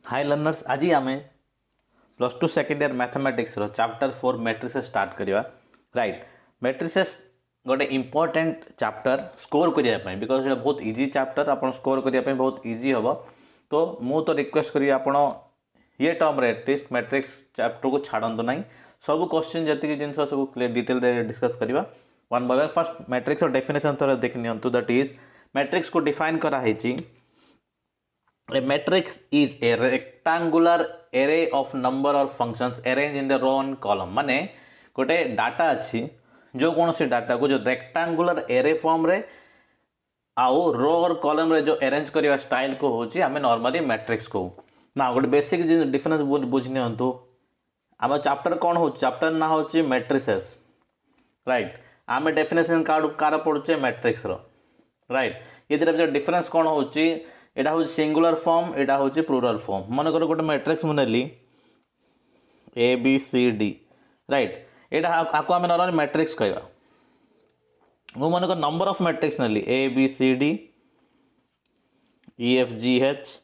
हाय learners आज आम plus two second year mathematics chapter 4 matrices start करवा राइट। मैट्रिसेस गोटे इंपोर्टेंट चैप्टर स्कोर करने बिकज ये बहुत इजी चैप्टर आप स्कोर करने बहुत इजी हम। तो मु तो रिक्वेस्ट करी आप ये टर्म एटलिस्ट मैट्रिक्स चैप्टर को छाड़ू ना सब क्वेश्चन जी जिन सब डिटेल डिस्कस करवा one by one. First matrix definition थोड़ा देख नियंतु दैट इज मैट्रिक्स को डिफाइन कराई। A matrix is a rectangular array of number or functions arranged in the row and column। माने गोटे डाटा अच्छी जो कौन सी डाटा को जो रेक्टांगुलर एरे फॉर्म रे आउ रो और कॉलम रे जो अरेंज करवा स्टाइल को होची हमें नॉर्मली मैट्रिक्स को ना गोटे बेसिक डिफरेंस बुझनी हूँ। आम चैप्टर कौन हो चैप्टर ना हो मैट्रिसेस राइट। आम definition car पढ़ुचे matrix row right. ये डिफरेंस कौन होची एटा हूँ सिंगुलर फॉर्म एटा हूँ प्लूरल फॉर्म। मन कर गोटे मैट्रिक्स मुझे A B C D right. एटा आपको आम नॉर्मली मैट्रिक्स कहवा मु मन कर नंबर ऑफ मैट्रिक्स नेली A B C D E F G H.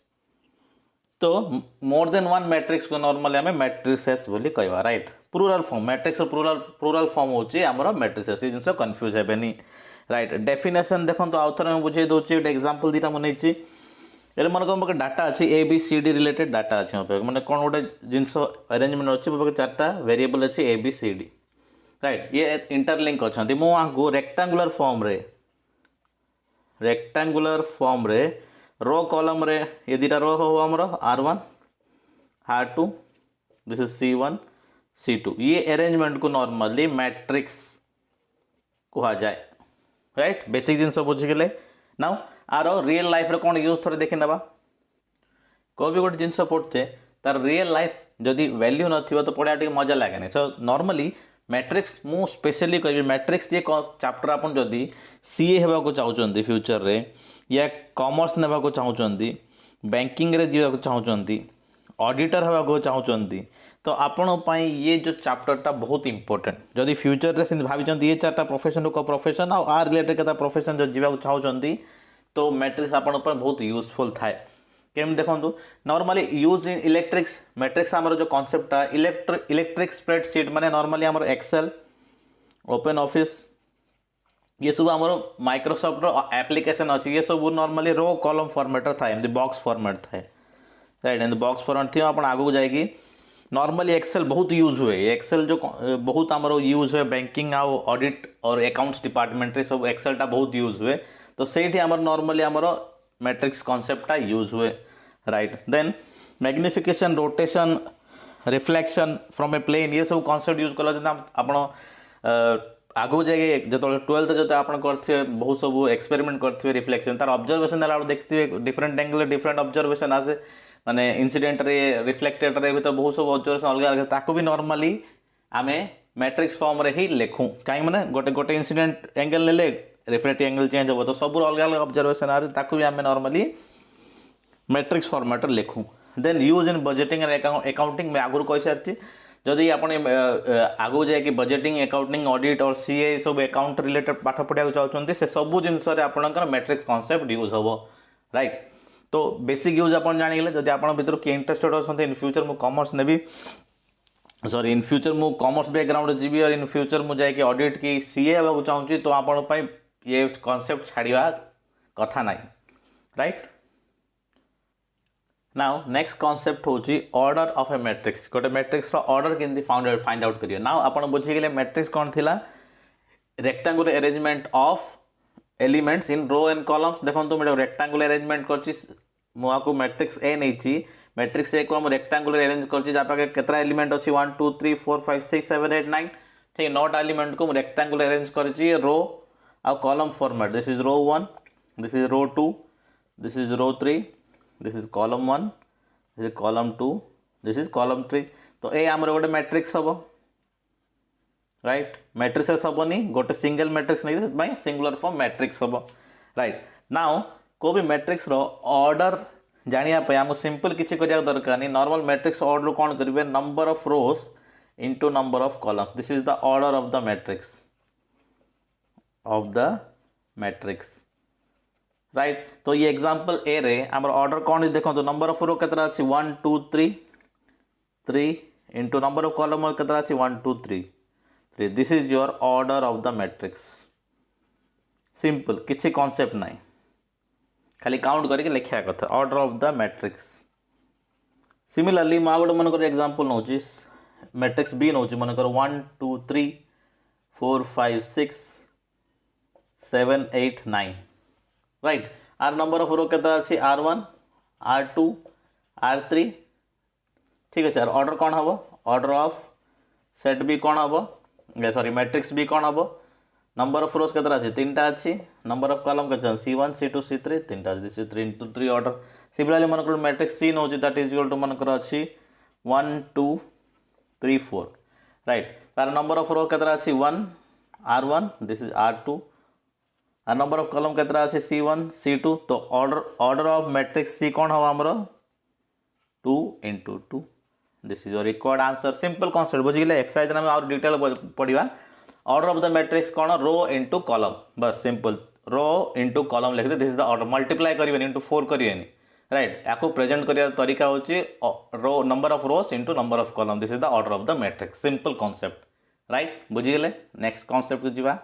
तो मोर देन वन मैट्रिक्स को नॉर्मली आम मैट्रिसेस बोली कहवा right. Plural form matrix plural form होची आमर मैट्रिसेस ये जिन कन्फ्यूज हेबेनी राइट। डेफिनेशन देखो तो आउ थे बुझे दूसरी गोटे एग्जांपल दीटा मुझे ये मन को डाटा अच्छी A B C D related data अच्छी मो मैंने कौन गोटे जिनस अरेंजमेंट अच्छी मो चार्टा वेरिएबल अच्छी A B C D right. ये इंटरलिंक अच्छा मुझे रेक्टांगुलर फॉर्म रे रो कॉलम रे ये दुटा रो हो आमर R1 R2 this is C1 C2 ये अरेंजमेंट को नॉर्मली मैट्रिक्स कहा जाए राइट। बेसिक जिनस बुझीगले नाउ आर रियल लाइफ रे कौन यूज थोड़े देखी ना कोई भी गोटे जिनस पढ़ते तार रियल लाइफ जदि वैल्यू न तो पढ़ा टे मजा लगे। सो नॉर्मली मैट्रिक्स मु स्पेशली कह मैट्रिक्स ये चैप्टर आप जदि सीए होगा चाहते फ्यूचर रे या कॉमर्स नेबा को चाहते बैंकिंग रे जीवा को चाहते ऑडिटर होगा चाहते तो आपण ये जो चैप्टरटा बहुत इंपोर्टेंट जदि फ्यूचर रे भाई ये चार्टा प्रोफेशन को प्रोफेशन आ रिलेटेड के प्रोफेशन जो जीवा चाहते तो मैट्रिक्स आपण बहुत यूजफुल थाए केम देखो normally use in electrics matrix आमर जो कॉन्सेप्टा इलेक्ट्रिक स्प्रेडशीट माने नॉर्मली आमर एक्सेल ओपन ऑफिस ये सब आमर माइक्रोसॉफ्ट एप्लिकेशन अच्छी ये सब नॉर्मली रो कॉलम फॉर्मेट थाए एमती बॉक्स फॉर्मेट थाए राइट। एमती बॉक्स फॉर्मेट थी आप आगू जाएगी नॉर्मली एक्सेल बहुत यूज हुए एक्सेल जो बहुत आमर यूज हुए बैंकिंग आउ ऑडिट और अकाउंट्स डिपार्टमेंट रे सब एक्सेलटा बहुत यूज हुए तो सेठी आमर नॉर्मली आमर मैट्रिक्स कॉन्सेप्टटा यूज हुए right. Then magnification rotation reflection from a plane ये सब कॉन्सेप्ट यूज कला आप आगू जाए जो 12th जो आप करते बहुत सब एक्सपेरिमेंट करते रिफ्लेक्शन तार ऑब्जर्वेशन देखते डिफरेंट एंगल डिफरेंट ऑब्जर्वेशन आसे माने इंसिडेंट रे रिफ्लेक्टेड रे तो बहुत सब ऑब्जर्वेशन अलग अलग ताको भी नॉर्मली आमे मैट्रिक्स फॉर्म रे ही लिखूँ कहीं माने गोटे गोटे इंसिडेंट एंगल ले रिफ्लेक्टिव एंगल चेंज हो तो सब अलग अलग ऑब्जर्वेशन आ ताको भी आम नॉर्मली मैट्रिक्स फॉर्मेट लिखूँ। Then use in budgeting and accounting में आगुरी कही सारी जदि आप आगू जाए बजेटिंग अकाउंटिंग ऑडिट और सीए सब अकाउंट रिलेटेड पाठ पढ़ा चाहते से सब जिनस आपंकर मैट्रिक्स कॉन्सेप्ट यूज हम राइट। तो बेसिक यूज आप जानिगले जदि आप भर किए इंटरेस्टेड अच्छा इन फ्यूचर मु कॉमर्स नेबी सॉरी इन फ्यूचर मु कॉमर्स बैकग्राउंड जीवी और इन फ्यूचर मु जाए ऑडिट की सीए होगा चाहूँगी तो आप ये कॉन्सेप्ट छाड़ा कथा ना राइट। नाउ नेक्स्ट कॉन्सेप्ट होची ऑर्डर ऑफ ए मैट्रिक्स गोटे मैट्रिक्स ऑर्डर केमती फाइंड आउट करिए। नाउ आपण बुझीगले मैट्रिक्स कौन थिला rectangular arrangement of elements in row and columns. देखो मैं रेक्टेंगुलर अरेंजमेंट करछि मुझे मैट्रिक्स ए नहीं मैट्रिक्स ए को हम रेक्टेंगुलर अरेंज करछि जा पाके केतरा एलिमेंट अछि 1 2 3 4 5 6 7 8 9 ठीक 9 एलिमेंट को रेक्टेंगुलर अरेंज करछि रो और column format this is row 1 this is row 2 this is row 3 this is column 1 this is column 2 this is column 3 तो ए आमर गोटे मैट्रिक्स हम राइट। मैट्रिसेस हेनी गोटे सिंगल मैट्रिक्स नहीं सिंगुलर फॉर्म मैट्रिक्स हम राइट। नाउ को भी मैट्रिक्स ऑर्डर जानापी आम सिंपल किसी करिया दरकार नहीं नॉर्मल मैट्रिक्स ऑर्डर कौन करेंगे number of rows into number of columns this is the order of the matrix right. तो ये एग्जांपल ए रे आमर ऑर्डर कौन देखो नंबर ऑफ रो केतरा अछि 1 2 3 3 इंटू नंबर ऑफ कॉलम केतरा अछि 1 2 3 3 this is your order of the matrix. Simple किसी कॉन्सेप्ट नहीं खाली काउंट करके लिखा कथा order of the matrix. Similarly मैं गोटे मनकर एग्जांपल नौ मैट्रिक्स बी नौ मनकर 1 2 3 4 5 6 7 8 9 राइट। आर नंबर ऑफ रो केता अछि R1 R2 R3 ठीक अच्छे। ऑर्डर कौन हम ऑर्डर ऑफ सेट बी कौन हम सॉरी मैट्रिक्स बी कौन हम नंबर ऑफ रोज केतरा अछि 3टा अछि नंबर ऑफ कॉलम केते C1 C2 C3 3टा this is 3 into 3 order. Similarly मनकर मैट्रिक्स सी नौ दैट इज इक्वल टू मनकर अछि 1 2 3 4 राइट। तार नंबर ऑफ रो केतरा अछि 1 R1 दिस इज R2 आर नंबर ऑफ कॉलम केतरा अछि C1 C2 तो ऑर्डर ऑफ मैट्रिक्स सी कौन हम हमरो 2 into 2 this is your required answer. Simple concept बुझिले एक्सरसाइज में और डिटेल पढ़िबा। ऑर्डर ऑफ द मैट्रिक्स कौन रो इंटू कॉलम बस सिंपल रो इंटू कॉलम लिखते this is the order multiply करेंगे इंटू 4 करेंगे राइट। या प्रेजेंट कर तरीका होची row number of rows into number of column this is the order of the matrix simple concept right बुझीगले। Next concept को जीवा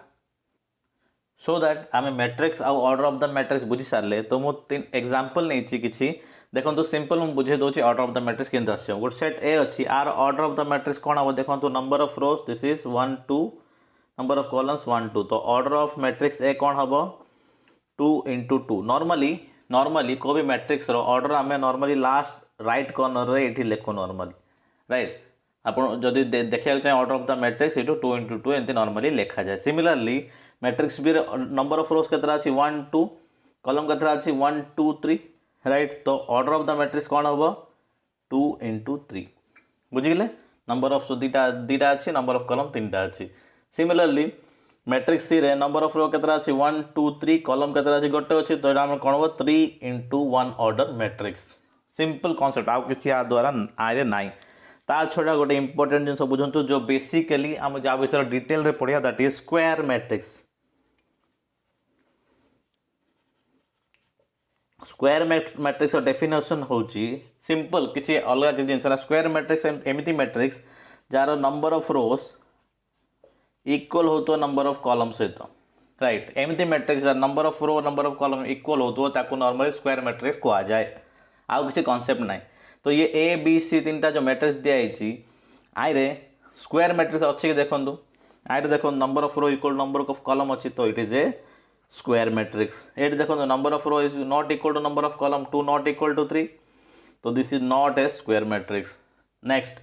सो दैट आम मैट्रिक्स आउ ऑर्डर ऑफ द मैट्रिक्स बुझी सारे तो मुझे 3 एग्जांपल नहीं किसी देखो तो सिंपल मुझे बुझे दूसरी ऑर्डर ऑफ द मैट्रिक्स केंद्र आस गोटे सेट ए अच्छी आर ऑर्डर ऑफ द मैट्रिक्स कौन हम देखो number of rows this is 1 2 number of columns 1 2 तो ऑर्डर ऑफ मैट्रिक्स ए कौन हम 2 into 2 नॉर्मली को भी मैट्रिक्स रो ऑर्डर आम नॉर्मली लास्ट राइट कॉर्नर रे ये लिखो नॉर्मली राइट। आपन जदि देखा चाहिए ऑर्डर ऑफ द मैट्रिक्स ये 2 into 2 एमती नॉर्मली लिखा जाए। Similarly matrix B number of rows केतरा अछि 1 2 कॉलम केतरा अछि 1 2 3 राइट। तो ऑर्डर ऑफ द मैट्रिक्स कौन हम 2 into 3 बुझिगले। नंबर ऑफ दीटा अच्छी नंबर ऑफ कॉलम 3टा अच्छी। सिमिलरली मैट्रिक्स सी रे नंबर ऑफ रो केतरा अछि 1 2 3 कॉलम केतरा अछि गोटे अछि तो हम कौन हम 3 into 1 order matrix. Simple concept आउ किछि आ द्वारा आरे नाइ ता छोड़ा गोटे इंपोर्टेंट जिन बुझंतु जो बेसिकली हम जा विषय डिटेल रे पढ़िया that is square matrix. Square matrix definition होची सिंपल किसी अलग जिन स्क्वायर मैट्रिक्स एमती मैट्रिक्स जार नंबर ऑफ रोज इक्वल हो तो नंबर ऑफ कॉलम सहित राइट। एमती matrix number of row number of column equal हो तो नॉर्मली स्क्वायर मैट्रिक्स कह जाए आउ किसी कॉन्सेप्ट ना। तो ये ए बी सी 3टा जो मैट्रिक्स दिखाई आई रे स्क्वायर मैट्रिक्स अच्छी देखो आई देखो number of row equal number of column अच्छी तो it is a square matrix. ये देखो number of row is not equal to number of column 2 not equal to 3 तो this is not a square matrix. Next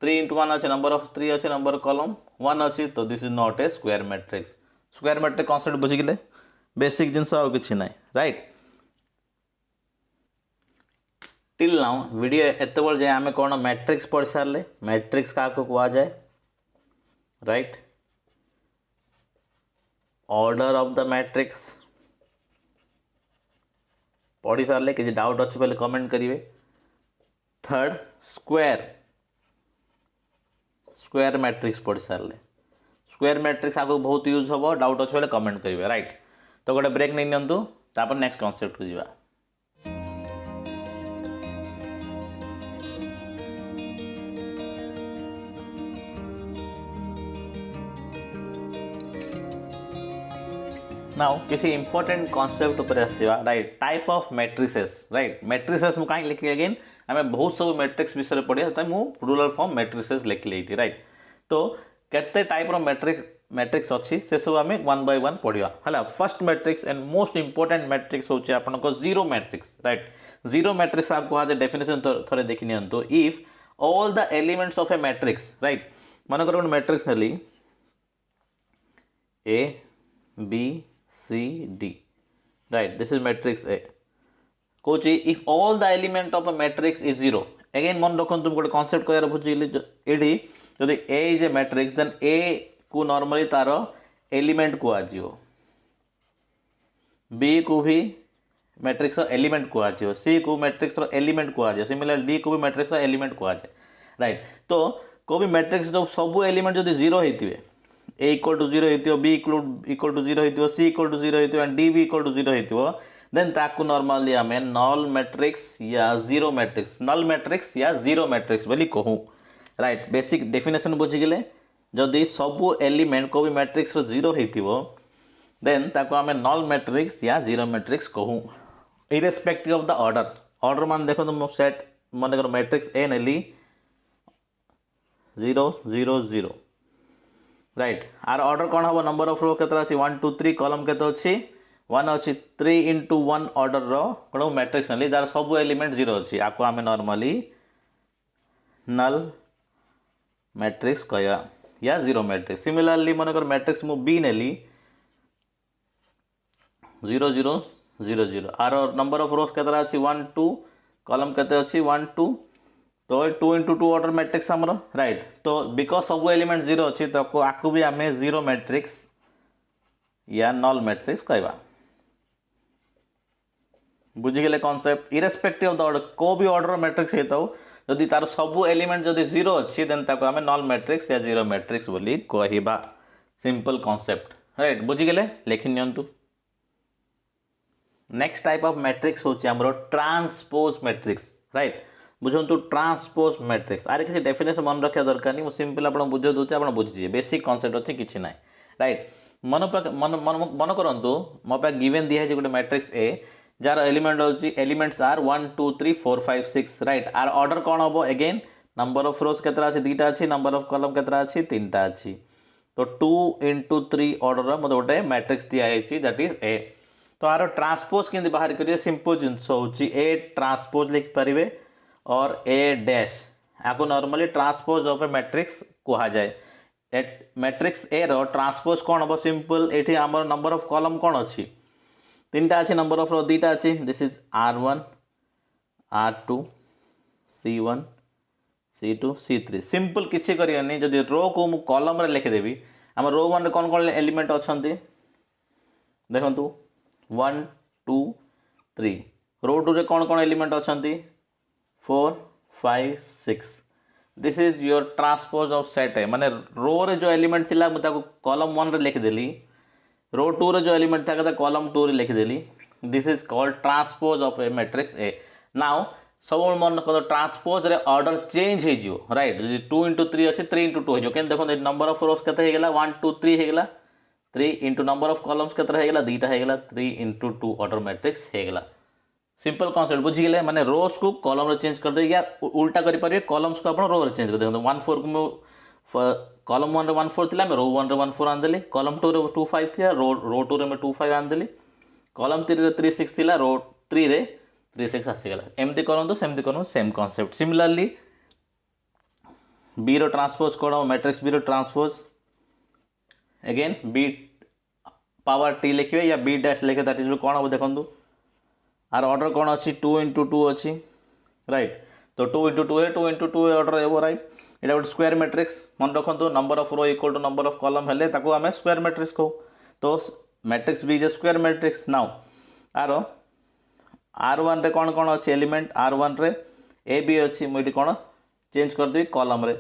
3 into 1 अच्छे number of 3 अच्छे number column 1 अच्छी तो this is not a square matrix. Square matrix concept बुझिगले basic जिनस आउ किछि नै राइट। टिल नाउ वीडियो एते बड़ जाए आमे कोन मैट्रिक्स पढ़ सारले मैट्रिक्स का को कहा जाए right. Order of the matrix पढ़ी सारे किसी डाउट अच्छे पहले कमेंट करिए। थर्ड स्क्वायर मैट्रिक्स पढ़ी सारे स्क्वायर मैट्रिक्स आगे बहुत यूज हम डाउट अच्छे पहले कमेंट करिए राइट। तो गोटे ब्रेक नहीं नियंतु तापर नेक्स्ट कॉन्सेप्ट को जीवा। नाउ किसी इंपोर्टेंट कॉन्सेप्ट ऊपर आसीबा right type of matrices right. Matrices मु काई लिखि अगेन हमें बहुत सब मैट्रिक्स विषय पढ़िया त मु प्लूरल फॉर्म मैट्रिसेस लिखि लेती राइट। तो केते टाइप रो मैट्रिक्स अच्छी से सब आम 1 by 1 पढ़िया हला। First matrix and most important matrix होचे आपन को zero matrix right. Zero matrix आपको कहा डेफिनेशन थोड़े देखि नियंतु if all the elements of a matrix right. मन कर मैट्रिक्स नली A B C D right this is matrix A कोची if all the element of a matrix is zero again मन रखन तुम गोटे कांसेप्ट कहर बुझिले एडी यदि A is a matrix then A को नॉर्मली तार एलिमेंट को आजियो B को भी मैट्रिक्स एलिमेंट को आजियो C को मैट्रिक्स एलिमेंट को आजियो सिमिलर D को भी मैट्रिक्स एलिमेंट को आजे राइट। तो को भी मैट्रिक्स जो सब एलिमेंट जदि जीरो होइतिबे A equal to 0 होइतियो B equal to 0 होइतियो C equal to 0 होइतियो and D भी equal to 0 होइतियो देन ताकू नॉर्मली आम नल मैट्रिक्स या जीरो मैट्रिक्स नल मैट्रिक्स या जीरो मैट्रिक्स बोली कहूँ राइट बेसिक डेफिनेशन बुझीगले जदि सबू एलिमेंट को भी मैट्रिक्स रो जीरो होइथिबो देन ताको आम नल मैट्रिक्स या जीरो मैट्रिक्स कहूँ irrespective of the order order मान देखो तुम सेट मन कर मैट्रिक्स ए नेली 0 0 0 राइट आर ऑर्डर कौन हम नंबर ऑफ रो केतरा अछि 1 2 3 कॉलम केते अछि 1 अछि 3 into 1 ऑर्डर रो कोन मैट्रिक्स नेली दार सब एलिमेंट 0 अछि आपको आमे नॉर्मली नल मैट्रिक्स कहया या जीरो मैट्रिक्स सिमिलरली मन कर मैट्रिक्स मु बी नेली 0 0 0 0 आर नंबर ऑफ रोज केतरा अछि 1 2 कॉलम केते अछि 1 2 तो 2 into 2 ऑर्डर मैट्रिक्स हमरो राइट तो बिकॉज सब एलिमेंट 0 अछि तो आकु भी आमे जीरो मैट्रिक्स या नल मैट्रिक्स कहबा बुझी गेले concept irrespective of the order को भी ऑर्डर मैट्रिक्स हेताउ जदि तार सब एलिमेंट जदि 0 अछि देन ताको आमे नल मैट्रिक्स या जीरो मैट्रिक्स बोली कहबा सिंपल कांसेप्ट राइट बुझी गेले लेखि नियंतु नेक्स्ट टाइप ऑफ मैट्रिक्स होची हमरो ट्रांसपोज मैट्रिक्स राइट बुझंतु ट्रांसपोज मैट्रिक्स आरे किसी डेफिनेशन मन रखा दरकार नहीं सिंपल आपण बुझ दोचे आपण बुझिए बेसिक कांसेप्ट अछि किछि नाही राइट मन करंतु मो पे गिवन दिया है गोटे मैट्रिक्स ए जार एलिमेंट्स आर 1 2 3 4 5 6 राइट आर ऑर्डर कौन हम अगेन नंबर ऑफ रोज केतरा अछि दुईटा अछि नंबर ऑफ कॉलम केतरा अछि तीनटा अछि तो 2 into 3 ऑर्डर मते गोटे मैट्रिक्स दिया है दैट इज ए तो आर ट्रांसपोज के बाहर करिए सिंपल जिनस होची ए ट्रांसपोज लिख पारिबे और ए डैश आपको normally transpose of a matrix कहा जाए मैट्रिक्स ए रो ट्रांसपोज कौन हम सिंपल एठी हमर नंबर ऑफ कॉलम कौन अछि तीनटा अछि नंबर ऑफ रो दुईटा अछि this is r1 r2 c1 c2 c3 simple किछि करियनी जदि रो को मु कॉलम रे लिख देबी हम रो 1 रे कौन कौन एलिमेंट अछंती देखंतु 1 2 3 रो 2 रे कौन कौन एलिमेंट अछंती 4 5 6 this is your transpose of set है माने रो रे जो एलिमेंट थिला मु ताको कॉलम 1 रे लिख देली रो 2 रे जो एलिमेंट था कता कॉलम 2 रे लिख देली this is called transpose of a matrix A now सब मन को ट्रांसपोज रे ऑर्डर चेंज हे जियो राइट 2 into 3 अछि 3 into 2 हे जो केन देखो नंबर ऑफ रोज कते हे गेला 1 2 3 हे गेला 3 into नंबर ऑफ कॉलम्स केतरा हे गेला दुईटा हे गेला 3 into 2 ऑर्डर मैट्रिक्स हे गेला सिंपल कांसेप्ट बुझी गेले माने रोज को कॉलम रे चेंज कर दे या उल्टा करि परिबे कॉलम्स को आपण रो रे चेंज कर दे 1 4 को कॉलम 1 रे 1 4 थिला मैं रो 1 रे 1 4 आन देली कॉलम 2 रे 2 5 थिला रो 2 रे मैं 2 5 आन देली कॉलम 3 रे 3 6 थिला रो 3 रे 3 6 आसी गेला एमती करन तो सेमती करन सेम कांसेप्ट सिमिलरली बी रो ट्रांसपोज कोन मैट्रिक्स बी रो transpose again B power T लिखिए या बी डैश लिखे दैट इज कौन हम देखो आर ऑर्डर कौन अच्छी 2 into 2 अच्छी राइट तो 2 into 2 है 2 into 2 ऑर्डर है राइट ये गोटे स्क्वायर मैट्रिक्स मन रखु number of row equal to number of column हेले ताको आमे स्क्वायर मैट्रिक्स कहू तो matrix B is a square matrix now आर r1 रे कौन कौन अच्छी एलिमेंट r1 रे ए बी अच्छी मुझे कौन चेंज कर देवी कॉलम रे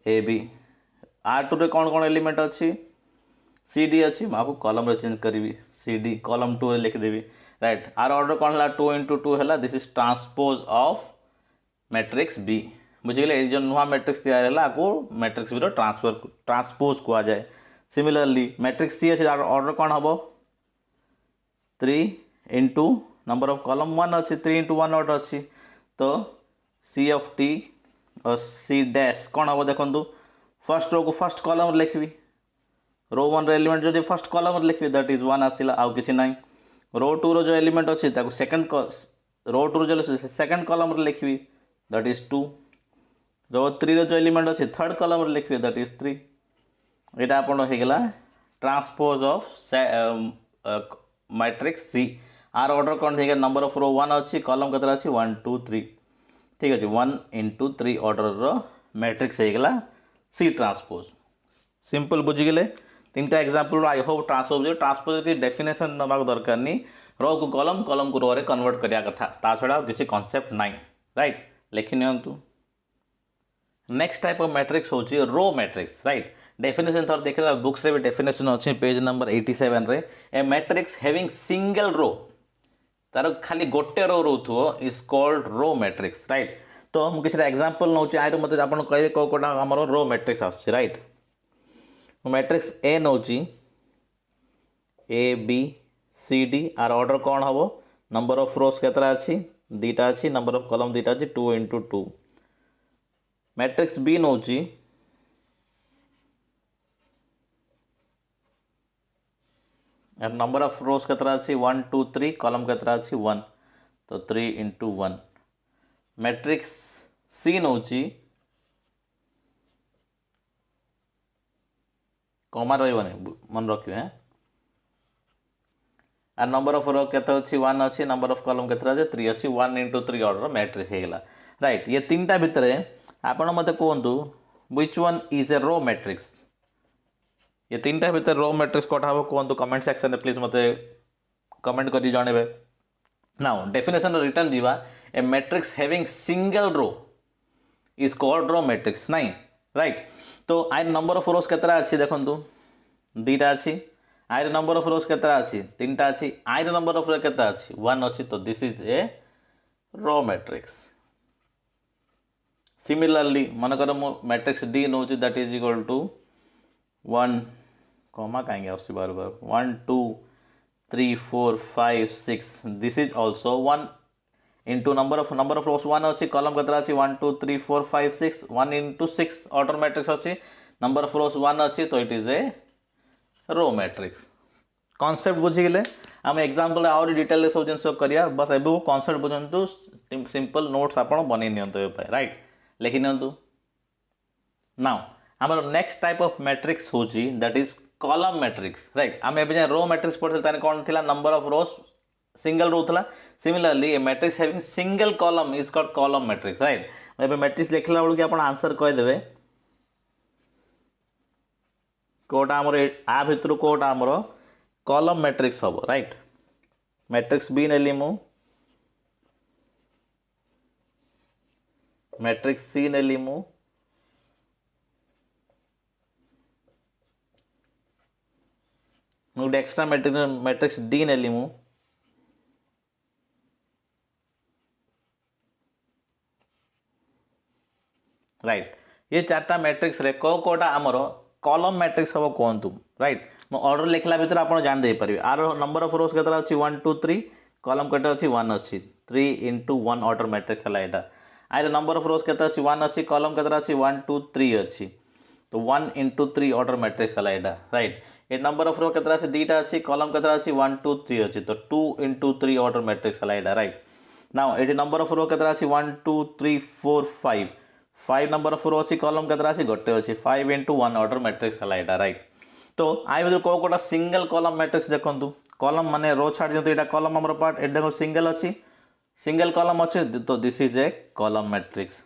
ए बी r2 रे कौन कौन एलिमेंट अच्छी सी डी अच्छी मैं कॉलम रे चेंज करी सी डी कॉलम 2 रे लिखिदेवी राइट आर ऑर्डर कौन है 2 into 2 है this is transpose of matrix B बुझे जो नुआ मैट्रिक्स तैयार है को मैट्रिक्स बी ट्रांसपोज कहा जाए सिमिलरली मैट्रिक्स सी अच्छे ऑर्डर कौन हम 3 into नंबर ऑफ कॉलम 1 अच्छी 3 into 1 ऑर्डर अच्छी तो सी ऑफ टी और सी डैश कौन हम देखो फर्स्ट रो को फर्स्ट कॉलम लिखी रो 1 एलिमेंट जो फर्स्ट कॉलम लिखी दैट इज 1 आसला आउ किसी ना रो 2 रो जो एलिमेंट अच्छी सेकंड रो 2 जो सेकंड कॉलम लिखी दैट इज 2 रो 3 रो जो एलिमेंट अच्छी थर्ड कॉलम लिखी दैट इज 3 यहाँ आप होगा ट्रांसपोज ऑफ मैट्रिक्स सी आर ऑर्डर कौन थे नंबर ऑफ रो 1 अच्छी कॉलम केतरा अच्छी 1 2 3 ठीक अच्छे 1 into 3 ऑर्डर रो मैट्रिक्स होगा सी ट्रांसपोज सिंपल बुझीगले तीनटा एग्जांपल आई होप ट्रांसपोज की डेफिनेशन नवा दरकार नहीं रो को कॉलम को रो रे कन्वर्ट करिया कथा ता छडा किसी कांसेप्ट नाही राइट लिखि नियंतु नेक्स्ट टाइप ऑफ मैट्रिक्स होची रो मैट्रिक्स राइट डेफिनेशन थर देखला बुक्स रे भी डेफिनेशन अछि पेज नंबर 87 रे a matrix having single row तार खाली गोटे रो रोथो is called row matrix right. तो मुझे किसी एग्जांपल नौ आए मत आप कहे कौ कौटा आम रो मैट्रिक्स आस राइट। मैट्रिक्स ए नौ ए बी सी डी आर ऑर्डर कौन हम नंबर ऑफ रोज केतरा अच्छी दीटा अच्छी नंबर ऑफ कॉलम दीटा अच्छी 2 into 2। मैट्रिक्स बी नौ नंबर ऑफ रोज केतरा अच्छी 1 2 3 कॉलम केतरा अच्छी 1 तो 3 into 1। मैट्रिक्स सी नौ कमा रही मन रखिए हैं आर नंबर ऑफ रो केते अच्छी 1 अच्छी नंबर ऑफ कॉलम केतरा अच्छी 3 अच्छी 1 into 3 ऑर्डर मैट्रिक्स होगा राइट। ये तीनटा भितर आपण मते कहतु which one is a row matrix. ये तीनटा भितर रो मैट्रिक्स कोटा हम कहतु कमेंट सेक्शन में प्लीज मते कमेंट कर जनइबे। नाउ डेफिनेशन रिटर्न जीवा a matrix having single row is called row matrix नहीं राइट। तो आइ नंबर ऑफ रोज केतरा अच्छी देखंतु दीटा अच्छी आइर नंबर ऑफ रोज केतरा अच्छी तीनटा अच्छी आइर नंबर ऑफ रो केतरा अच्छी 1 अच्छी तो this is a row matrix. Similarly मनकर मु मैट्रिक्स डी नौ that is equal to 1 comma कहीं आस बार बार 1 2 3 4 5 6 this is also 1 into number of rows 1 अच्छी कॉलम केतरा अच्छी 1 2 3 4 5 6 1 into 6 ऑर्डर मैट्रिक्स अच्छी नंबर ऑफ रोज 1 अच्छी तो it is a row matrix. Concept बुझीगले आम एग्जांपल आउरी डिटेल सब जिन करिया बस एबे कॉन्सेप्ट बुझंतु सिंपल नोट्स आपण बनै नियंतो राइट लिखि नियंतु। नाउ हमर नेक्स्ट टाइप ऑफ मैट्रिक्स होची that is column matrix right. आम एबे रो मैट्रिक्स पढ़ते ताने कोन थिला number of rows single row थिला। Similarly a matrix having single column is called column matrix right. एबे मैट्रिक्स लिखला बेलू कि आपण आंसर कह देबे कोटा आमर आ भितर कोटा आमर कॉलम मैट्रिक्स हम राइट। मैट्रिक्स बी नेली मु मैट्रिक्स सी नेली मु गोटे एक्स्ट्रा मैट्रिक्स डी नेली मु राइट। ये चार्टा मैट्रिक्स रे को कोटा आमर कॉलम मैट्रिक्स हम कहतु राइट। मो ऑर्डर लिखला भितर आप जान दे पारे आर नंबर ऑफ रोज केतरा अच्छी 1 2 3 कॉलम केटे अच्छी 1 अच्छी 3 into 1 ऑर्डर मैट्रिक्स है यहाँ। आर नंबर ऑफ रोज केते अच्छी 1 अच्छी कॉलम केतरा अच्छी 1 2 3 अच्छी तो 1 into 3 ऑर्डर मैट्रिक्स है यहाँ राइट। ये नंबर ऑफ रो केतरा अच्छी दीटा अच्छी कॉलम केतरा अच्छी 1 2 3 अच्छी तो 2 into 3 ऑर्डर मैट्रिक्स है यहाँ राइट। नाउ ये नंबर ऑफ रो केतरा अच्छी 1 2 3 4 5 नंबर ऑफ रो अच्छी कॉलम केतरा अच्छी गोटे अच्छी 5 into 1 ऑर्डर मैट्रिक्स है यहाँ राइट। तो आई भितर कौ कोटा सिंगल कॉलम मैट्रिक्स देखंतु कॉलम माने रो छाड़ दियंतु एटा कॉलम हमर पार्ट ए देखो सिंगल अच्छी सिंगल कॉलम अच्छे तो this is a column matrix.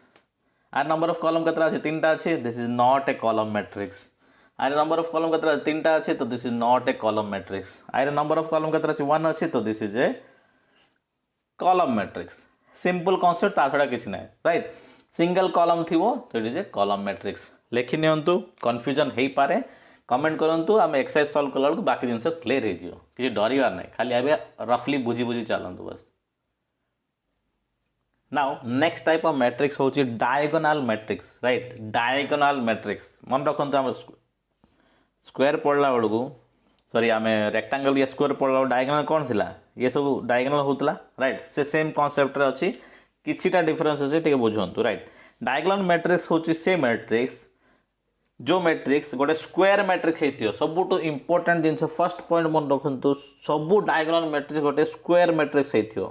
आर नंबर ऑफ कॉलम केतरा अच्छी तीनटा अच्छी this is not a column matrix. आर नंबर ऑफ कॉलम केतरा तीनटा अच्छी तो this is not a column matrix. आर नंबर ऑफ कॉलम केतरा अच्छी 1 अच्छी तो this is a column matrix. Simple concept ता छडा किछ नै राइट। सिंगल कॉलम थिवो तो it is a column matrix लिखि नियंतु कंफ्यूजन हेई पारे कमेंट करंतु आम एक्सरसाइज सॉल्व कला बेलू बाकी जिनस क्लियर हो जियो किसी डरिवार नहीं खाली आबे रफली बुझी बुझी चलतु बस। Now next type of matrix होची diagonal matrix right. Diagonal matrix मन रखंतु आम स्क्वायर पढ़ला बेलू सॉरी आम रेक्टांगल या स्क्वायर पढ़ला डायगोनल कौन थिला ये सब डायगोनल होतला राइट। से सेम कांसेप्ट रे अछि किछिटा डिफरेंस अछि टिके बुझंतु राइट। डायगोनल मैट्रिक्स होची से मैट्रिक्स जो मैट्रिक्स गोटे स्क्वायर मैट्रिक्स होती सबुठ इंपोर्टेंट जिन फर्स्ट पॉइंट मन रखु सबू डायगोनल मैट्रिक्स गोटे स्क्वायर मैट्रिक्स हो।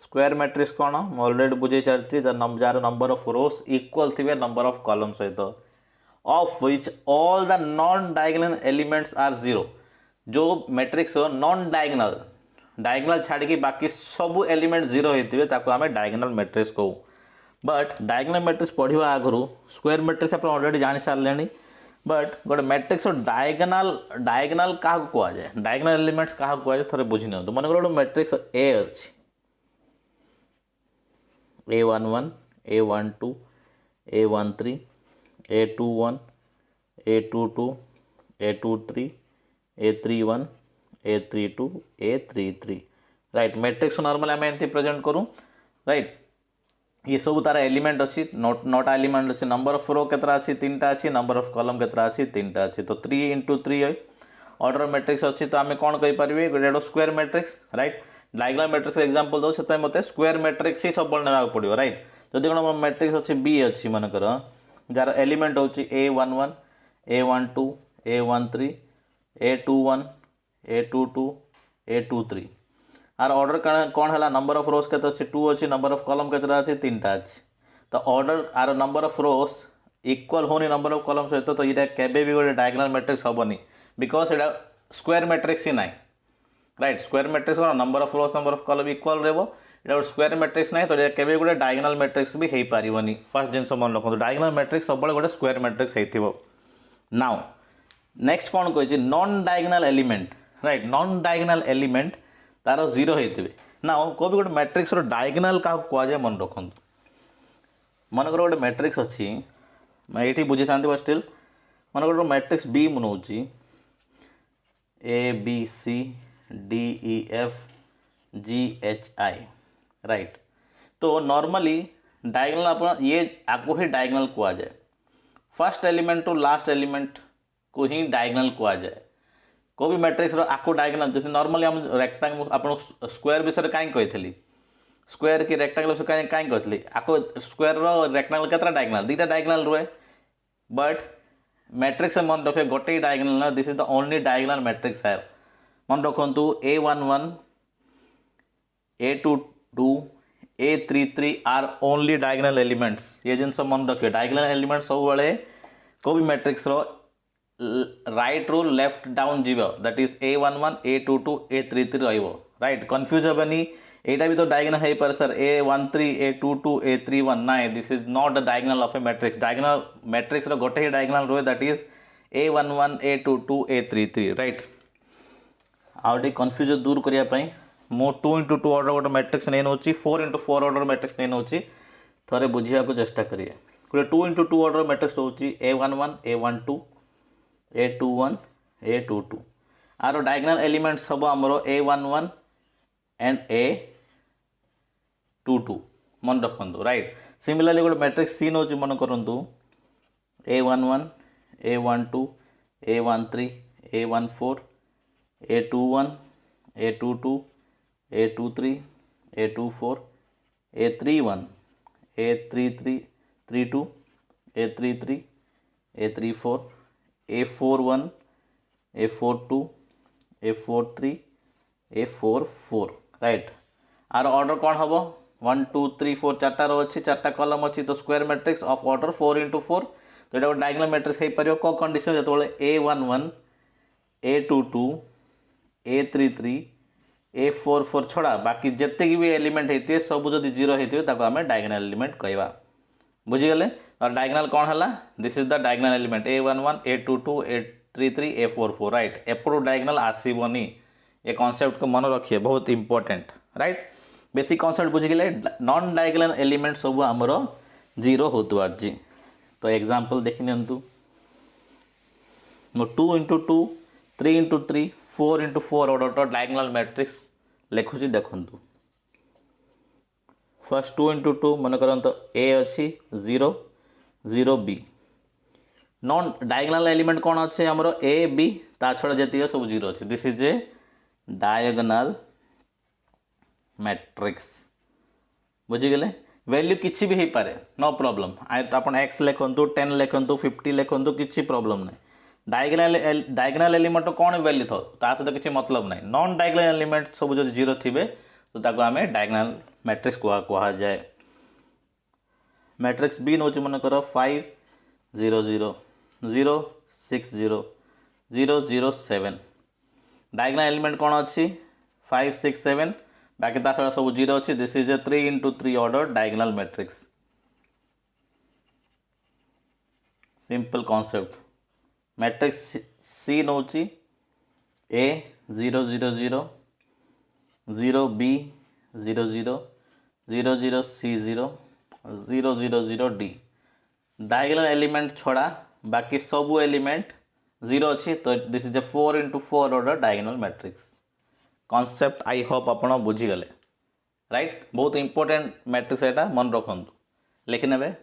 स्क्वायर मैट्रिक्स कौन ऑलरेडी बुझे सारी जार नंबर ऑफ रोज इक्वल थे नंबर ऑफ कॉलम सहित of which all the non diagonal elements are zero. जो मैट्रिक्स नॉन डायगोनल डायगोनल छाड़ी बाकी सबू एलिमेंट जीरो होते आम डायगोनल मैट्रिक्स कहू। बट डायगोनल मैट्रिक्स पढ़ा आगु स्क्वायर मैट्रिक्स आप ऑलरेडी जानी सारे बट गोटे मैट्रिक्स डायगोनल डायगोनल क्या कहुए डायगोनल एलिमेंट्स क्या कहुए थे बुझी नि मन गोटे मैट्रिक्स ए अच्छी A11 A12 A13 A21 A22 A23 A31 A32 A33 right matrix normally आम एमती प्रेजेंट करूँ राइट ये सब तार एलिमेंट अच्छी नोटा एलिमेंट अच्छी नंबर ऑफ रो केतरा अच्छी 3टा अच्छी नंबर ऑफ कॉलम केतरा अच्छी 3टा अच्छी तो 3 इंटू 3 ऑर्डर मैट्रिक्स अच्छी तो आम कौन कहींपर गोटे square matrix right diagonal matrix example दो से मत स्क्वायर मैट्रिक्स ही सब ना पड़ो राइट जदि कौन मैट्रिक्स अच्छी बी अच्छी मनकर जार एलिमेंट हूँ A11 A12 A13 A21 A22 A23 are order कौन है नंबर ऑफ रोज के 2 अच्छी नंबर ऑफ कॉलम के 3टा अच्छी तो ऑर्डर आर नंबर ऑफ रोज इक्वल होनी नंबर ऑफ कॉलम सहित तो ये केबे भी गोटे डायगोनल मैट्रिक्स हेनी बिकज ये स्क्वायर मैट्रिक्स ही ना right square matrix number of rows number of column equal रहा ये स्क्वायर मैट्रिक्स ना तो केबे गोटे डायगोनल मैट्रिक्स भी हो पारनी फर्स्ट जिन मन रखो डायगोनल मैट्रिक्स सब गोटे स्क्वायर मैट्रिक्स हो नाउ नेक्स्ट कौन कही non diagonal element right non diagonal element तार 0 होते ना को भी गोटे मैट्रिक्स डायगोनल क्या कहुए मन रखु मनकर गोटे मैट्रिक्स अच्छी मैं ये बुझी था बस स्टिल मन गोटे मैट्रिक्स बी मुझे ABCDEFGHI राइट तो नॉर्मली डायगोनल आप ये आपको ही डायगोनल कहुए first element to last element को ही डायगोनल कहुए को भी मैट्रिक्स आको डायगोनल जैसे नॉर्मली हम रेक्टांगल आप स्क्वायर विषय कहीं कही स्क्वायर कि रेक्टांगल विषय कहीं कही आको स्क्वायर रेक्टांगल केतरा डायगोनल 2टा डायगोनल रुए बट मैट्रिक्स मन रखे गोटे diagonal this is the only diagonal matrix है मन रखु A11 A22 A33 are only diagonal elements ये जिन मन रखिए डायगोनल एलिमेंट सब बेले को भी मैट्रिक्स राइट रू लेफ्ट डाउन जीव that is A11 A22 A33 right confuse हेनी यहाँ भी तो डायगोनल हो पारे सर A13 A22 A31 ना this is not the diagonal of a matrix diagonal matrix गोटे ही डायगोनल रुए that is A11 A22 A33 right आउटे कन्फ्यूज दूर करने मु 2 इंटू 2 ऑर्डर गोटे मैट्रिक्स नहीं नौ 4 इंटू 4 ऑर्डर मैट्रिक्स नहीं नौ थे बुझा चेष्टा करिए गोटे 2 इंटू 2 ऑर्डर मैट्रिक्स हूँ A11 A12 A21 A22 are diagonal elements हम आमर A11 एंड A22 मन रखु राइट सिमिलरली गोटे मैट्रिक्स सी नौ मन करूँ A11 A12 A13 A14 A21 A22 A23 A24 A31 A32 A33 A34 A41 A42 A43 A44 right आर order कौन हम 1 2 3 4 4टा रो अच्छी 4टा कॉलम अच्छी तो square matrix of order 4 into 4 तो ये डायगोनल मैट्रिक्स हो पार को कंडीशन जो A11 A22 A33 A44 छड़ा बाकी जिते भी एलिमेंट होते सब जब 0 होते आम डायगोनल एलिमेंट कहवा बुझीगले और डायगोनल कौन है this is the diagonal element A11 A22 A33 A44 right up to diagonal आसबनी ये कॉन्सेप्ट को मन रखिए बहुत इंपोर्टेंट राइट बेसिक कॉन्सेप्ट बुझीगले नॉन डायगोनल एलिमेंट सब आमर 0 होता जी तो एग्जांपल देखि नियंतु 2 into 2 3 into 3 4 into 4 order diagonal matrix लिखुची देखु फर्स्ट 2 इंटू 2 मन कर तो A अच्छी 0 0 B नॉन डायगोनल एलिमेंट कौन अच्छे आमर A B ता छड़ा जी सब 0 अच्छे this is a diagonal matrix बुझीगले वैल्यू किसी भी हो पारे नो प्रॉब्लम आप एक्स लिखु 10 लिखु 50 लिखु किसी प्रॉब्लम ना डायगोनल एलिमेंट कौन वैल्यू था ता सहित किसी मतलब ना नॉन डायगोनल एलिमेंट सब जो 0 थे तो आम डायगोनल मैट्रिक्स कह जाए मैट्रिक्स बी नौ मनकर 5 0 0 0 6 0 0 0 7 डायगोनल एलिमेंट कौन अच्छी 5 6 7 बाकी ता छड़ा सब 0 अच्छी this is a 3 into 3 order diagonal matrix simple concept matrix C नौ A 0 0 0 0 B 0 0 0 0 C 0 0 0 0 D diagonal element छड़ा बाकी सब एलिमेंट 0 अच्छी तो this is A 4 into 4 order diagonal matrix concept I hope आपण बुझीगले राइट बहुत इंपोर्टेंट मैट्रिक्स एटा मन रखंतु लेकिन एबे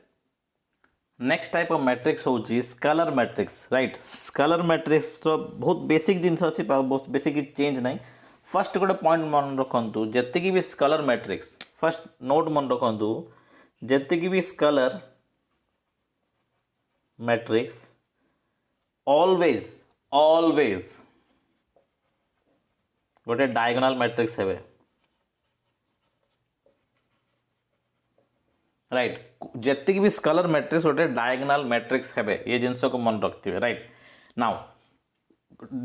नेक्स्ट टाइप ऑफ मैट्रिक्स होची scalar matrix right scalar matrix तो बहुत बेसिक जिनस अछि बहुत बेसिक चेंज नहीं फर्स्ट गोटे पॉइंट मन रखंतु जति भी स्केलर मैट्रिक्स फर्स्ट नोट मन रखंतु जति भी स्केलर मैट्रिक्स ऑलवेज गोटे डायगोनल मैट्रिक्स हेबे राइट जति भी स्केलर मैट्रिक्स गोटे डायगोनल मैट्रिक्स हेबे ये जिनस को मन रखथिबे राइट नाउ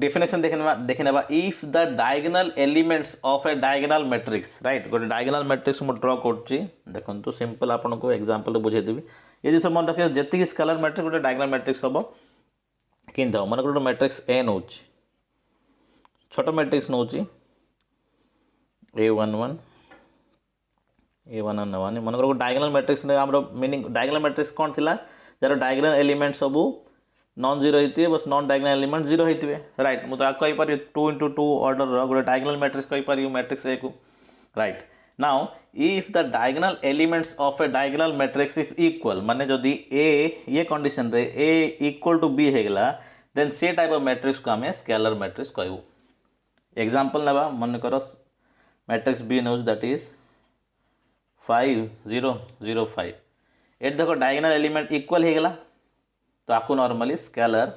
डेफिनेशन देखनेबा if the diagonal elements of a diagonal matrix right गोटे डायगोनल मैट्रिक्स मु ड्रा करछि देखंतु सिंपल आपन को एग्जांपल बुझे देबी ये जिनस मन रखे जति स्केलर मैट्रिक्स गोटे डायगोनल मैट्रिक्स हबो किंतु मन गोटे मैट्रिक्स ए नउछि छोट मैट्रिक्स नउछि A11 A11 मन को डायगोनल मैट्रिक्स ने हमरो मीनिंग डायगोनल मैट्रिक्स कोन थिला जर डायगोनल एलिमेंट सबु नॉन जीरो होती बस नॉन डायगोनल एलिमेंट जीरो होते राइट मुझे आपको कही पारि 2 into 2 ऑर्डर गोटे डायगोनल मैट्रिक्स कही पारि मैट्रिक्स ए को right now if the diagonal elements of a diagonal matrix is equal माने जदि ए ये कंडीशन रे ए इक्वल टू बी हेगला देन से टाइप ऑफ मैट्रिक्स को हमें स्केलर मैट्रिक्स कहू एग्जांपल नेबा मन करो मैट्रिक्स बी नोज दैट इज 5 0 0 5 एट देखो डायगोनल एलिमेंट इक्वल हेगला तो आपको नॉर्मली स्केलर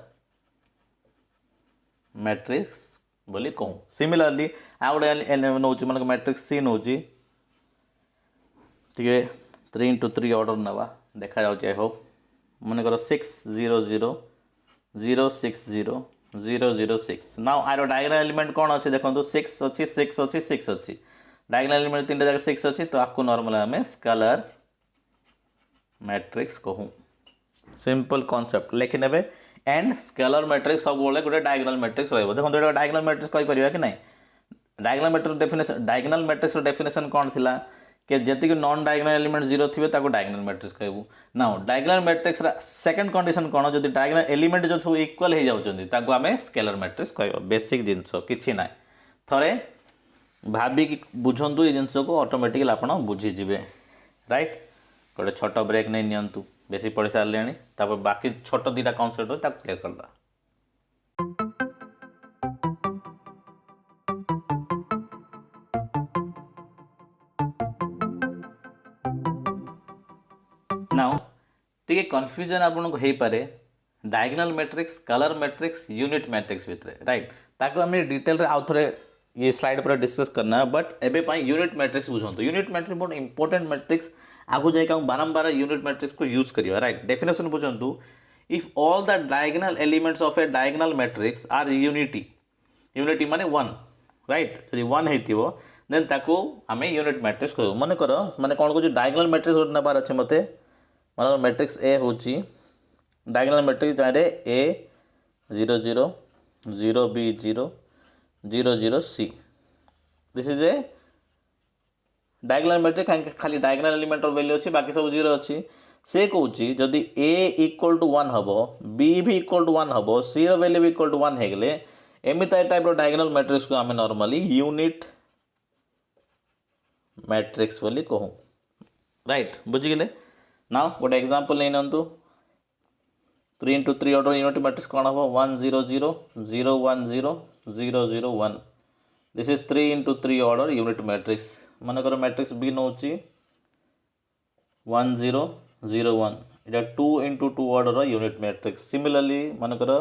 मैट्रिक्स बोली कहूँ सिमिलरली आ गए नौ मन मैट्रिक्स सी नौ ठीक है 3 into 3 ऑर्डर नवा देखा जाऊँ आई होप मन कर 6 0 0 0 6 0 0 0 6 नाउ आर डायगोनल एलिमेंट कौन अच्छे देखो 6 अच्छी 6 अच्छी 6 अच्छी डायगोनल एलिमेंट 3 जगह 6 अच्छी तो आपको नॉर्मल आम स्केलर मैट्रिक्स कहूँ सिंपल कॉन्सेप्ट लेकिन एबे एंड स्केलर मैट्रिक्स सब बोले गोटे डायगोनल मैट्रिक्स रहबो देखो एटा डायगोनल मैट्रिक्स कहि परिबा कि नहीं डायगोनल मैट्रिक्स डेफिनेशन कौन थिला कि जति कि नॉन डायगोनल एलिमेंट जीरो थिबे ताको डायगोनल मैट्रिक्स कहबू नाउ डायगोनल मैट्रिक्स रा सेकंड कंडीशन कोन जदि डायगोनल एलिमेंट जो सब इक्वल हे जाउचंदी ताको हमें स्केलर मैट्रिक्स कहबो बेसिक जिंस किछि नाही थरे भाबी कि बुझंतु ए जिंस को ऑटोमेटिकली आपण बुझी जिवे राइट गोटे छोट ब्रेक नहीं नियंतु बेसी पढ़ी सारे तापर बाकी छोट दीटा कॉन्सेप्ट हो क्लियर करदा नाउ टिके कन्फ्यूजन आपन को हे पारे diagonal matrix scalar matrix unit matrix भितर राइट ताको हम डिटेल रे आउ थरे ये स्लाइड पर डिस्कस करना बट एबे पाई यूनिट मैट्रिक्स बुझंतु यूनिट मैट्रिक्स बहुत इंपोर्टेंट मैट्रिक्स आगु जाए बारंबार यूनिट मैट्रिक्स को यूज करिया राइट डेफिनेशन बुझंतु if all the diagonal elements of a diagonal matrix are unity माने 1 राइट यदि 1 हेतिबो देन ताको हमें यूनिट मैट्रिक्स कहू मन कर माने कोन को डायगोनल मैट्रिक्स गोटे नबार अछि मते मन मैट्रिक्स ए होची डायगोनल मैट्रिक्स जारे ए 0 0 0 b 0 0 0 c this is a diagonal matrix खाली डायगोनल एलिमेंट वैल्यू अच्छी बाकी सब जीरो अच्छी से कौच जदि ए इक्वल टू 1 हम बी भी इक्वल टू 1 हम सी वैल्यू भी इक्वल टू 1 होगले एमती टाइप डायगोनल मैट्रिक्स को आम नॉर्मली यूनिट मैट्रिक्स बोली कहूँ राइट बुझीगले ना गोटे एग्जांपल नहीं नियंतु 3 into 3 ऑर्डर यूनिट मैट्रिक्स कौन हम 1 0 0 0 1 0 0 0 1 this is 3 into 3 order unit matrix मनकर मैट्रिक्स बी नौ 1 0 0 1 इटा 2 into 2 order unit matrix similarly मनकर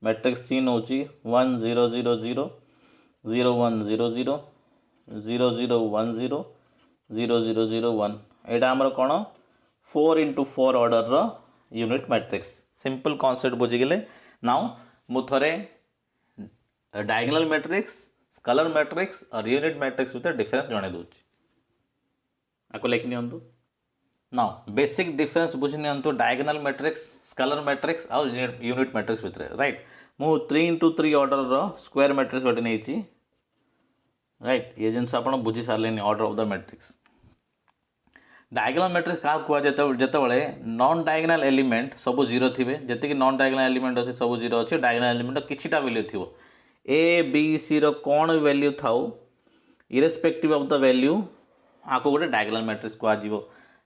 मैट्रिक्स सी नौ 1 0 0 0 0 1 0 0 0 0 1 0 0 0 0 1 एटा आमर कौन 4 into 4 order unit matrix simple concept बुझीगले नाउ मुझे डायगोनल मैट्रिक्स स्केलर मैट्रिक्स और यूनिट मैट्रिक्स भितर डिफरेंस जणे दूची आपको लिख नियंतु नाउ बेसिक डिफरेंस बुझ नियंतु डायगोनल मैट्रिक्स स्केलर मैट्रिक्स और यूनिट मैट्रिक्स भितर राइट मु 3 into 3 ऑर्डर रो स्क्वायर मैट्रिक्स गोटे नहीं राइट ये जिनस आप बुझी सारे order of the matrix diagonal matrix क्या कह जिते नॉन डायगोनल एलिमेंट सब जीरो थे जी नॉन डायगोनल एलिमेंट अच्छे सब जीरो अच्छे डायगोनल एलिमेंट किछिटा वैल्यू थी ए बी सी रो कौन वैल्यू थाउ इरेस्पेक्टिव ऑफ द वैल्यू आपको गोटे डायगोनल मैट्रिक्स कह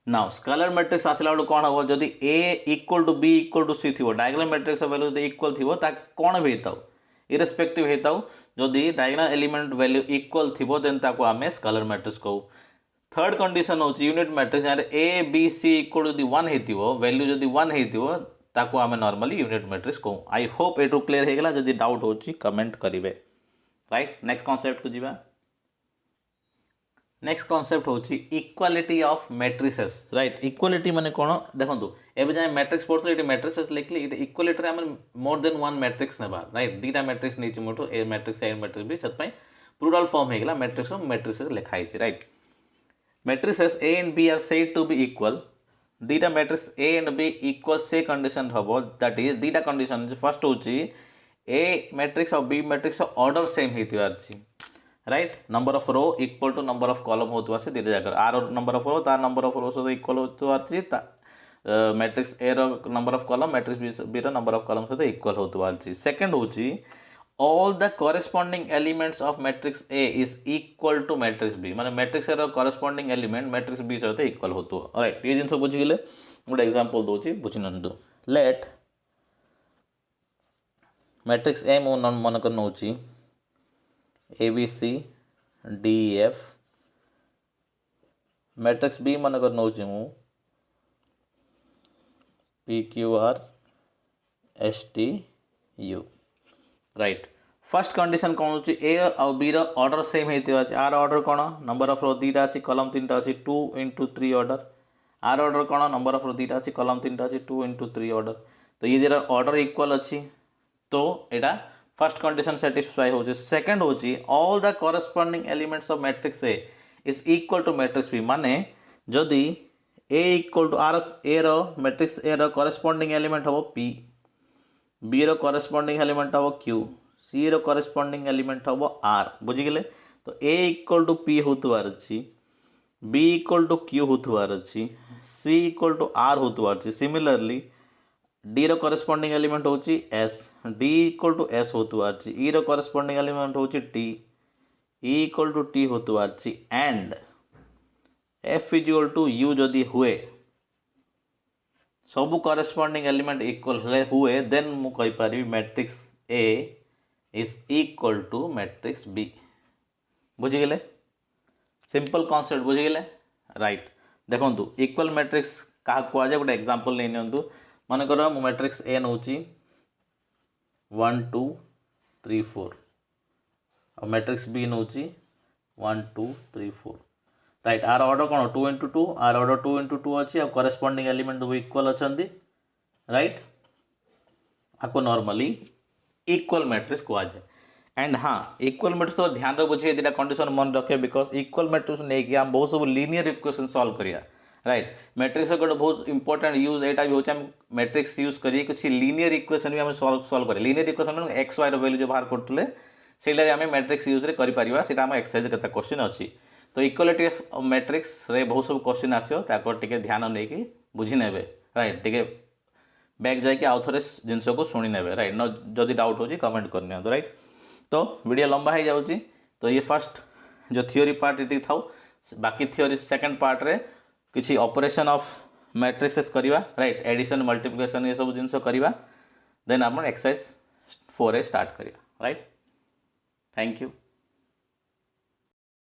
नाउ स्केलर मैट्रिक्स आसला बेलू कौन हम जदि A equal to B equal to C थी डायगोनल मैट्रिक्स वैल्यू जब इक्वल थी कौन भी होता इरेस्पेक्टिव होता जदि डायगोनल एलिमेंट वैल्यू इक्वल थी देन ताको आमे स्केलर मैट्रिक्स कहू थर्ड कंडीशन हूँ unit matrix A B C equal to 1 होती वैल्यू जदि 1 होती ताको आमे नॉर्मली यूनिट मैट्रिक्स कहू आई होप एटू क्लियर हो गला जदि डाउट होची कमेंट करिवे राइट नेक्स्ट कॉन्सेप्ट को जीवा नेक्स्ट कॉन्सेप्ट होची equality of matrices right equality माने कोन देखंतु एबे जाय मैट्रिक्स पढ़थले इटे मैट्रिसेस लिखली इटे इक्वालिटी रे हम मोर देन वन मैट्रिक्स नेबा राइट दीटा मैट्रिक्स नीचे मोटो A matrix and matrix B सत पई प्लूरल फॉर्म हे गेला मैट्रिक्स ऑफ मैट्रिसेस लिखाई छै right matrices A and B are said to B equal दीटा matrix A and B equal से कंडीशन हबो दैट इज दीटा कंडीशन फर्स्ट होची ए मैट्रिक्स और बी मैट्रिक्स ऑर्डर सेम हेतिवार छी right number of row equal to number of column होतुआ से दीटा जाकर आर नंबर ऑफ रो ता नंबर ऑफ रो सहित इक्वल होतुआ छी मैट्रिक्स ए रो number of column matrix B रो नंबर ऑफ कॉलम सहित इक्वल होतुआ छी सेकंड होची all the corresponding elements of matrix A is equal to matrix B माने मैट्रिक्स ए रो कॉरेस्पॉन्डिंग एलिमेंट मैट्रिक्स बी सहित इक्वल होतुआ राइट ये जिंस बुझी गेले गुड एग्जांपल दोची बुझिनंदु लेट मैट्रिक्स ए मो मन कर नउची A B C D F matrix B मन कर नउची मु P Q R S T U right first condition कौन होची ए और बी रो ऑर्डर सेम हेतिवा आर ऑर्डर कौन नंबर ऑफ रो दीटा अछि कॉलम तीनटा अछि 2 into 3 ऑर्डर आर ऑर्डर कौन नंबर ऑफ रो दीटा अछि कॉलम तीनटा अछि 2 into 3 ऑर्डर तो ये जरा ऑर्डर इक्वल अछि तो एटा फर्स्ट कंडीशन सेटिस्फाई हो सेकंड होची all the corresponding elements of matrix A is equal to matrix B माने जदि ए इक्वल टू आर ए रो मैट्रिक्स ए रो कॉरेस्पॉन्डिंग एलिमेंट हबो पी बी रो कॉरेस्पॉन्डिंग एलिमेंट हबो क्यू सी रो कॉरेस्पॉन्डिंग एलिमेंट हबो आर बुझी गेले तो ए इक्वल टू पी होतुआर अछि बी इक्वल टू क्यू होतुआर अछि सी इक्वल टू आर होतुआर अछि सिमिलरली डी रो कॉरेस्पॉन्डिंग एलिमेंट होची S D equal to S होतुआर छी ई रो कॉरेस्पॉन्डिंग एलिमेंट होची T E equal to T होतुआर छी and F equal to U जदि हुए सब कॉरेस्पॉन्डिंग एलिमेंट इक्वल हुए देन मु कहि पारि matrix A is equal to matrix B बुझी गेले सिंपल कांसेप्ट बुझी गेले राइट देखंतु इक्वल मैट्रिक्स का को जाय गोटे एग्जांपल नै नियंतु मन कर मु मैट्रिक्स ए नौची 1 2 3 4 और मैट्रिक्स बी नौची 1 2 3 4 राइट आर ऑर्डर कौन 2 into 2 आर ऑर्डर 2 into 2 अच्छी और कॉरेस्पॉन्डिंग एलिमेंट दो इक्वल अच्छा राइट आपको नॉर्मली इक्वल मैट्रिक्स कह जाए एंड हाँ इक्वल मैट्रिक्स तो ध्यान बुझे दुटा कंडीशन मन रखे बिकज इक्वल मैट्रिक्स नहीं कि बहुत सब लीनियर इक्वेशन सॉल्व करिया राइट मैट्रिक्स गोटे बहुत इंपोर्टेंट यूज यहाँ भी होता है मैट्रिक्स यूज करिए कुछ लीनियर इक्वेशन भी आम सॉल्व करें linear equation X Y value जो बाहर करते से आम मैट्रिक्स यूज करें से आम एक्सरसाइज के क्वेश्चन अच्छी तो इक्वालिटी ऑफ मैट्रिक्स रे बहुत सब क्वेश्चन आसो टे ध्यान नहीं कि बुझी ने राइट टे बैक जाकि आउ थे जिनस को शुणी ने राइट न जदि डाउट हो कमेंट करनी राइट तो वीडियो लंबा हो जाऊँगी तो ये फर्स्ट जो थियोरी पार्ट ये था बाकी थियोरी सेकंड पार्ट रे किसी ऑपरेशन ऑफ मैट्रिक्सेस करिवा राइट एडिशन मल्टीप्लिकेशन ये सब जिनस करिवा देन आप एक्सरसाइज 4 स्टार्ट करिया राइट थैंक यू।